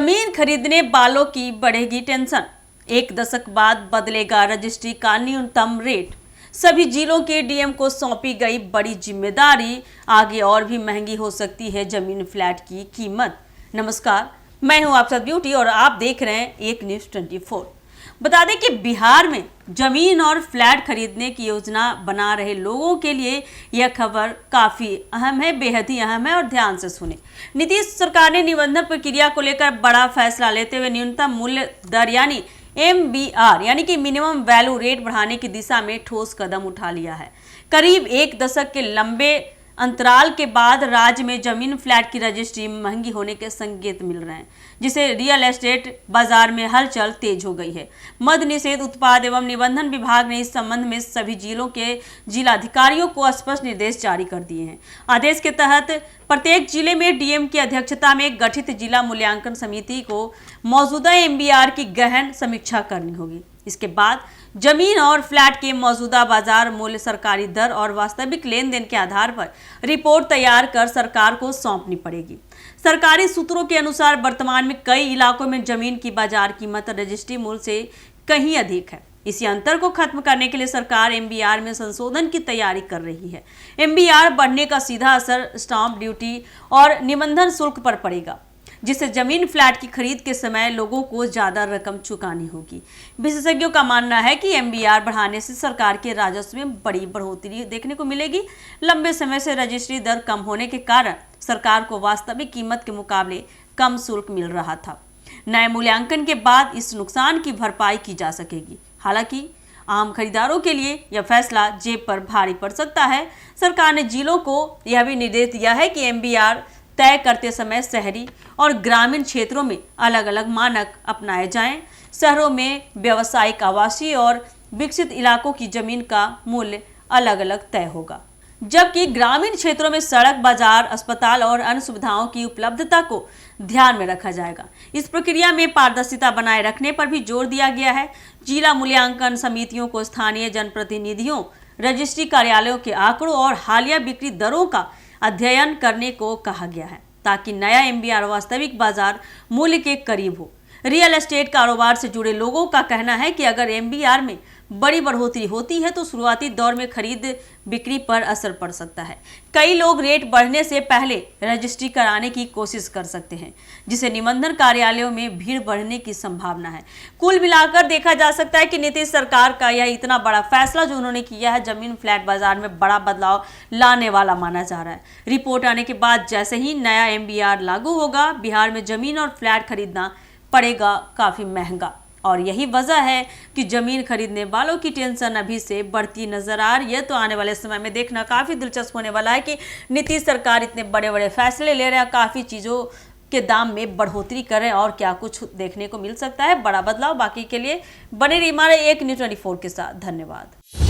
जमीन खरीदने वालों की बढ़ेगी टेंशन। एक दशक बाद बदलेगा रजिस्ट्री का न्यूनतम रेट। सभी जिलों के डीएम को सौंपी गई बड़ी जिम्मेदारी। आगे और भी महंगी हो सकती है जमीन फ्लैट की कीमत। नमस्कार, मैं हूं आप साथ ब्यूटी और आप देख रहे हैं एक न्यूज 24। बता दें कि बिहार में जमीन और फ्लैट खरीदने की योजना बना रहे लोगों के लिए यह खबर काफी अहम है, बेहद ही अहम है और ध्यान से सुने। नीतीश सरकार ने निबंधन प्रक्रिया को लेकर बड़ा फैसला लेते हुए न्यूनतम मूल्य दर यानी MBR यानी कि मिनिमम वैल्यू रेट बढ़ाने की दिशा में ठोस कदम उठा लिया है। करीब एक दशक के लंबे अंतराल के बाद राज्य में जमीन फ्लैट की रजिस्ट्री महंगी होने के संकेत मिल रहे हैं, जिसे रियल एस्टेट बाजार में हलचल तेज हो गई है। मद्य निषेध उत्पाद एवं निबंधन विभाग ने इस संबंध में सभी जिलों के जिलाधिकारियों को स्पष्ट निर्देश जारी कर दिए हैं। आदेश के तहत प्रत्येक जिले में डीएम की अध्यक्षता में गठित जिला मूल्यांकन समिति को मौजूदा MBR की गहन समीक्षा करनी होगी। इसके बाद जमीन और फ्लैट के मौजूदा बाजार मूल्य, सरकारी दर और वास्तविक लेन देन के आधार पर रिपोर्ट तैयार कर सरकार को सौंपनी पड़ेगी। सरकारी सूत्रों के अनुसार वर्तमान में कई इलाकों में जमीन की बाजार कीमत रजिस्ट्री मूल्य से कहीं अधिक है। इसी अंतर को खत्म करने के लिए सरकार MBR में संशोधन की तैयारी कर रही है। MBR बढ़ने का सीधा असर स्टाम्प ड्यूटी और निबंधन शुल्क पर पड़ेगा, जिससे जमीन फ्लैट की खरीद के समय लोगों को ज्यादा रकम चुकानी होगी। विशेषज्ञों का मानना है कि MBR बढ़ाने से सरकार के राजस्व में बड़ी बढ़ोतरी देखने को मिलेगी। लंबे समय से रजिस्ट्री दर कम होने के कारण सरकार को वास्तविक कीमत के मुकाबले कम शुल्क मिल रहा था। नए मूल्यांकन के बाद इस नुकसान की भरपाई की जा सकेगी। हालांकि आम खरीदारों के लिए यह फैसला जेब पर भारी पड़ सकता है। सरकार ने जिलों को यह भी निर्देश दिया है कि MBR तय करते समय शहरी और ग्रामीण क्षेत्रों में अलग अलग मानक अपनाए जाएं। शहरों में व्यावसायिक, आवासीय और विकसित इलाकों की जमीन का मूल्य अलग अलग तय होगा, जबकि ग्रामीण क्षेत्रों में सड़क, बाजार, अस्पताल और अन्य सुविधाओं की उपलब्धता को ध्यान में रखा जाएगा। इस प्रक्रिया में पारदर्शिता बनाए रखने पर भी जोर दिया गया है। जिला मूल्यांकन समितियों को स्थानीय जनप्रतिनिधियों, रजिस्ट्री कार्यालयों के आंकड़ों और हालिया बिक्री दरों का अध्ययन करने को कहा गया है, ताकि नया MBR वास्तविक बाजार मूल्य के करीब हो। रियल एस्टेट कारोबार से जुड़े लोगों का कहना है कि अगर MBR में बड़ी बढ़ोतरी होती है तो शुरुआती दौर में खरीद बिक्री पर असर पड़ सकता है। कई लोग रेट बढ़ने से पहले रजिस्ट्री कराने की कोशिश कर सकते हैं, जिससे निबंधन कार्यालयों में भीड़ बढ़ने की संभावना है। कुल मिलाकर देखा जा सकता है कि नीतीश सरकार का यह इतना बड़ा फैसला जो उन्होंने किया है, जमीन फ्लैट बाजार में बड़ा बदलाव लाने वाला माना जा रहा है। रिपोर्ट आने के बाद जैसे ही नया MBR लागू होगा, बिहार में जमीन और फ्लैट खरीदना पड़ेगा काफी महंगा। और यही वजह है कि जमीन खरीदने वालों की टेंशन अभी से बढ़ती नजर आ रही है। तो आने वाले समय में देखना काफी दिलचस्प होने वाला है कि नीतीश सरकार इतने बड़े बड़े फैसले ले रहे हैं, काफी चीजों के दाम में बढ़ोतरी कर रहे हैं और क्या कुछ देखने को मिल सकता है, बड़ा बदलाव। बाकी के लिए बने रहिए हमारे एक न्यूज 24 के साथ। धन्यवाद।